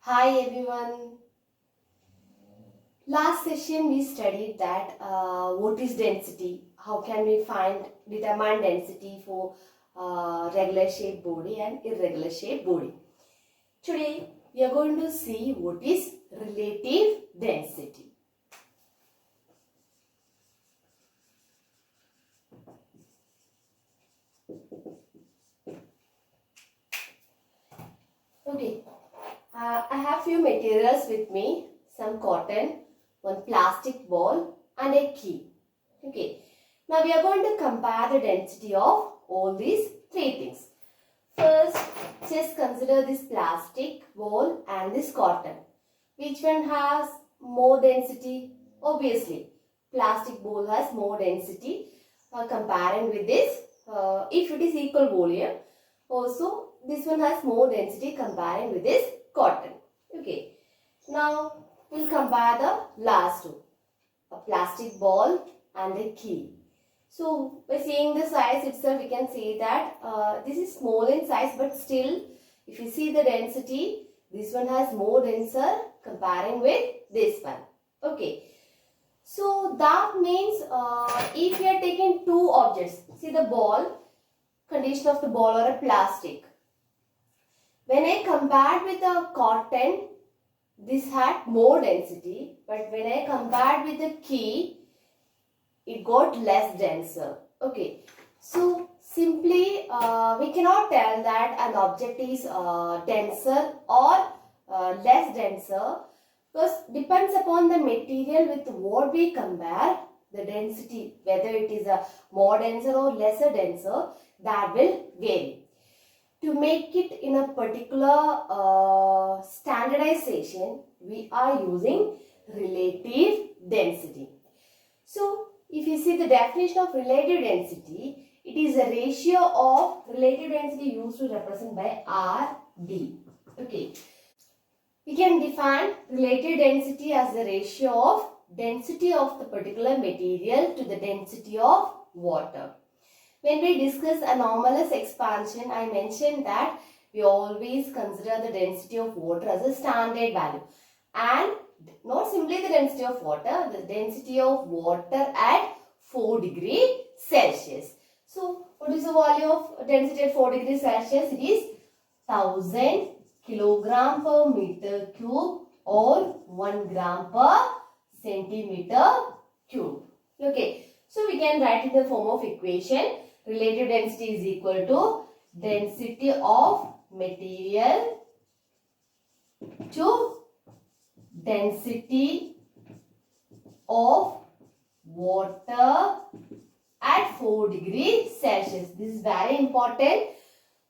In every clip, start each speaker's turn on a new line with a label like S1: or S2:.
S1: Hi everyone. Last session we studied that what is density, how can we determine density for regular shaped body and irregular shaped body. Today we are going to see what is relative density. Okay, I have few materials with me, some cotton, one plastic ball and a key. Okay, now we are going to compare the density of all these three things. First, just consider this plastic ball and this cotton. Which one has more density? Obviously, plastic ball has more density comparing with this. If it is equal volume, also this one has more density comparing with this cotton. Okay. Now, we'll compare the last two. A plastic ball and a key. So, by seeing the size itself, we can see that this is small in size, but still, if you see the density, this one has more denser comparing with this one. Okay. So, that means if you are taking two objects, see the ball, condition of the ball or a plastic. When I compared with a cotton, this had more density, but when I compared with the key, it got less denser. Okay, so simply we cannot tell that an object is denser or less denser, because depends upon the material with what we compare, the density, whether it is a more denser or lesser denser, that will vary. To make it in a particular standardization, we are using relative density. So, if you see the definition of relative density, it is a ratio of relative density used to represent by RD. Okay. We can define relative density as the ratio of density of the particular material to the density of water. When we discuss anomalous expansion, I mentioned that we always consider the density of water as a standard value. And not simply the density of water, the density of water at 4 degrees Celsius. So, what is the value of density at 4 degrees Celsius? It is 1000 kilogram per meter cube or 1 gram per centimeter cube. Okay. So, we can write in the form of equation. Relative density is equal to density of material to density of water at 4 degrees Celsius. This is very important.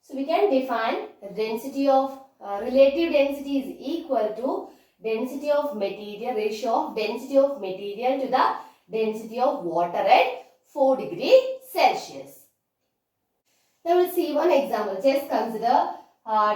S1: So, we can define the density of relative density is equal to density of material, ratio of density of material to the density of water at 4 degrees Celsius. Now, we will see one example. Just consider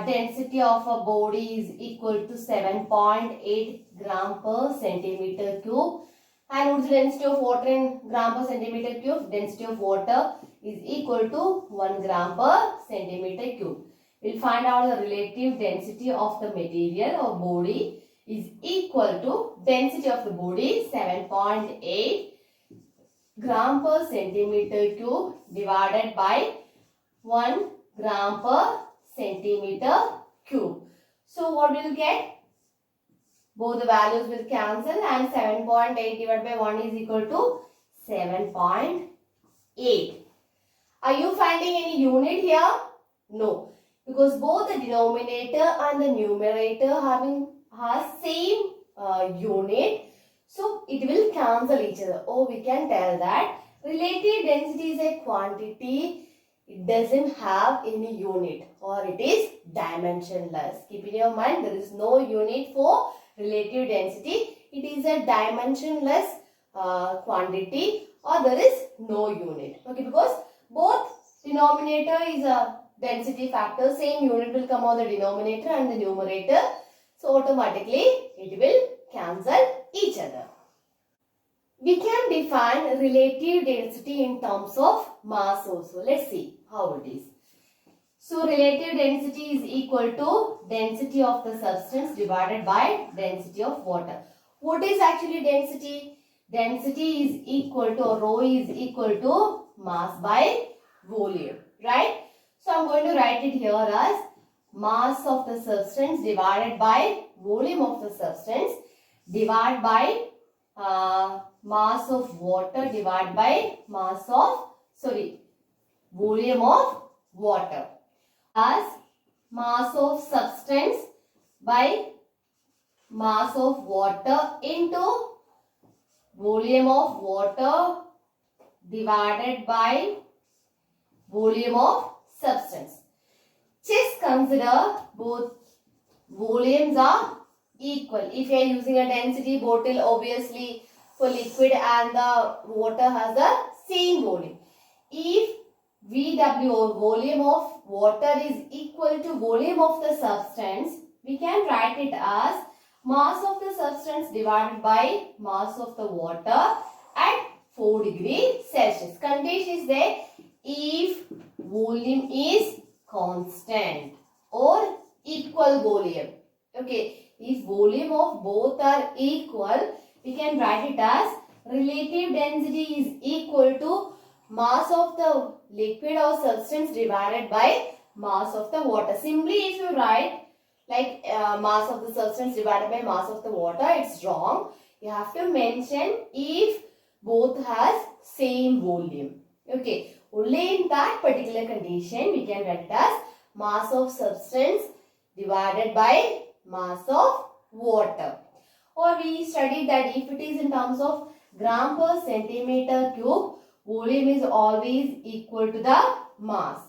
S1: density of a body is equal to 7.8 gram per centimeter cube. And what is the density of water in gram per centimeter cube? Density of water is equal to 1 gram per centimeter cube. We will find out the relative density of the material or body is equal to density of the body 7.8 gram per centimeter cube divided by 1 gram per centimeter cube. So, what will get? Both the values will cancel and 7.8 divided by 1 is equal to 7.8. Are you finding any unit here? No. Because both the denominator and the numerator has same unit. So, it will cancel each other. Or we can tell that relative density is a quantity. It doesn't have any unit or it is dimensionless. Keep in your mind, there is no unit for relative density. It is a dimensionless quantity or there is no unit. Okay, because both denominator is a density factor, same unit will come on the denominator and the numerator. So, automatically it will cancel each other. We can define relative density in terms of mass also. Let's see how it is. So relative density is equal to density of the substance divided by density of water. What is actually density? Density is equal to, or rho is equal to mass by volume, right? So I'm going to write it here as mass of the substance divided by volume of the substance divided by mass of water divided by volume of water, as mass of substance by mass of water into volume of water divided by volume of substance. Just consider both volumes are equal. If you are using a density bottle, obviously for liquid and the water has the same volume. If VW, or volume of water, is equal to volume of the substance, we can write it as mass of the substance divided by mass of the water at 4 degrees Celsius. Condition is there if volume is constant or equal volume. Okay, if volume of both are equal, we can write it as relative density is equal to mass of the liquid or substance divided by mass of the water. Simply if you write like mass of the substance divided by mass of the water, it's wrong. You have to mention if both has same volume. Okay, only in that particular condition we can write it as mass of substance divided by mass of water. Or we studied that if it is in terms of gram per centimeter cube, volume is always equal to the mass.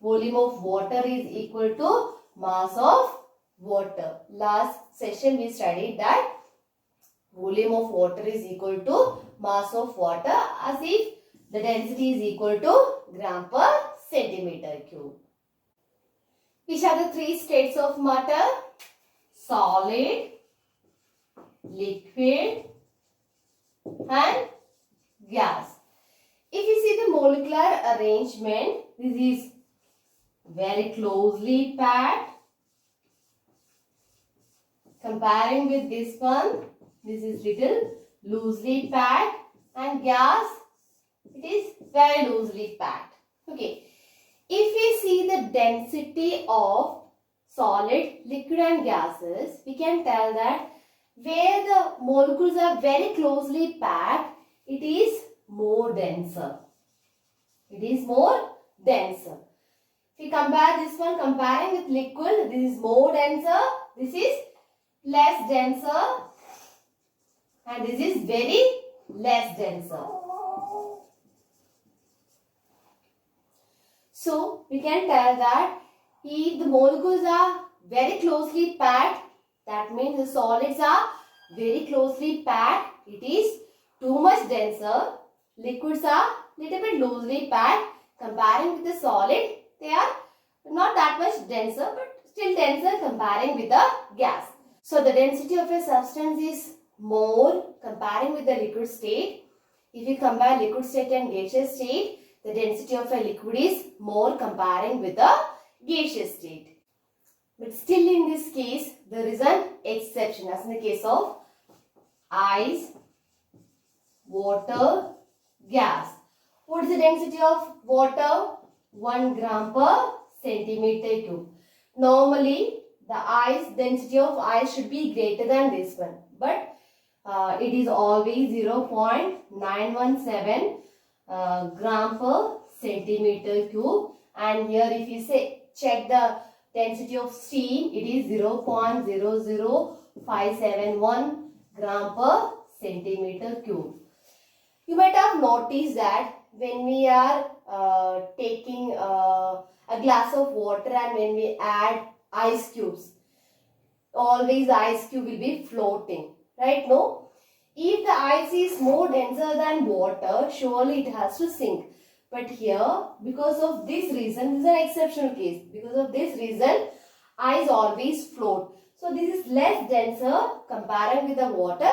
S1: Volume of water is equal to mass of water. Last session we studied that volume of water is equal to mass of water, as if the density is equal to gram per centimeter cube. Which are the three states of matter? Solid, liquid and gas. If you see the molecular arrangement, this is very closely packed. Comparing with this one, this is little loosely packed, and gas, it is very loosely packed. Okay. If we see the density of solid, liquid and gases, we can tell that where the molecules are very closely packed, it is more denser. It is more denser. If we compare this one, comparing with liquid, this is more denser, this is less denser, and this is very less denser. So we can tell that if the molecules are very closely packed, that means the solids are very closely packed, it is too much denser. Liquids are little bit loosely packed. Comparing with the solid, they are not that much denser, but still denser comparing with the gas. So the density of a substance is more comparing with the liquid state. If you compare liquid state and gaseous state, the density of a liquid is more comparing with the gaseous state. But still in this case, there is an exception, as in the case of ice, water, gas. What is the density of water? 1 gram per centimeter cube. Normally, the ice density of ice should be greater than this one, but it is always 0.917 gram per centimeter cube. And here if you say check the density of steam, it is 0.00571 gram per centimeter cube. You might have noticed that when we are taking a glass of water and when we add ice cubes, always the ice cube will be floating, right? No? If the ice is more denser than water, surely it has to sink. But here, because of this reason, this is an exceptional case. Because of this reason, ice always float. So this is less denser comparing with the water,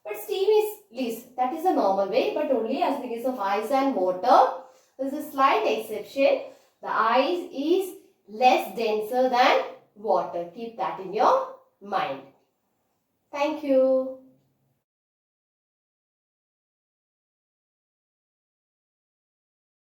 S1: but steam is least. That is a normal way, but only as in the case of ice and water, there is a slight exception. The ice is less denser than water. Keep that in your mind. Thank you.